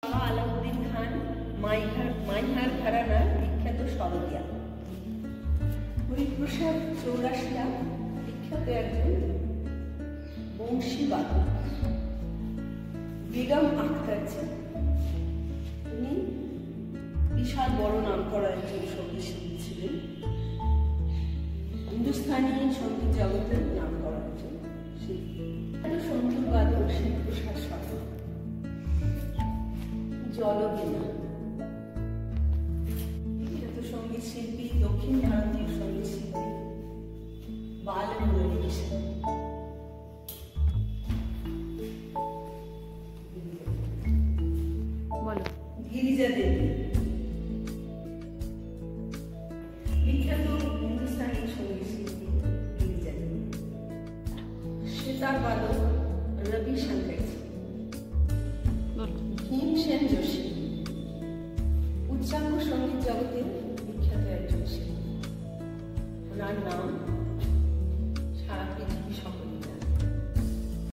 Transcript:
আলাউদ্দিন খান মাইহার ঘরানার বিখ্যাত সরোদিয়া। হরিপ্রসাদ চৌরাশিয়া বিখ্যাত একজন বংশীবাদক। বেগম আখতার উনি বিশাল বড় নাম করা একজন সঙ্গীত শিল্পী ছিলেন। হিন্দুস্তানি সঙ্গীত জগতের নাম করা একজন শিল্পী। সঙ্গীত বাদক শিবপ্রসাদ শর্মা। জলবীণা বিখ্যাত সঙ্গীত শিল্পী, দক্ষিণ ভারতীয় সঙ্গীত শিল্পী বালমুরলী কৃষ্ণ। গিরিজা দেবী বিখ্যাত হিন্দুস্তানি সঙ্গীত শিল্পী গিরিজা দেবী। সেতার বাদক রবি শঙ্কর। ভীমসেন যোশী উচ্চাঙ্গ সঙ্গীত জগতের বিখ্যাত একজন শিল্পী। ওনার নাম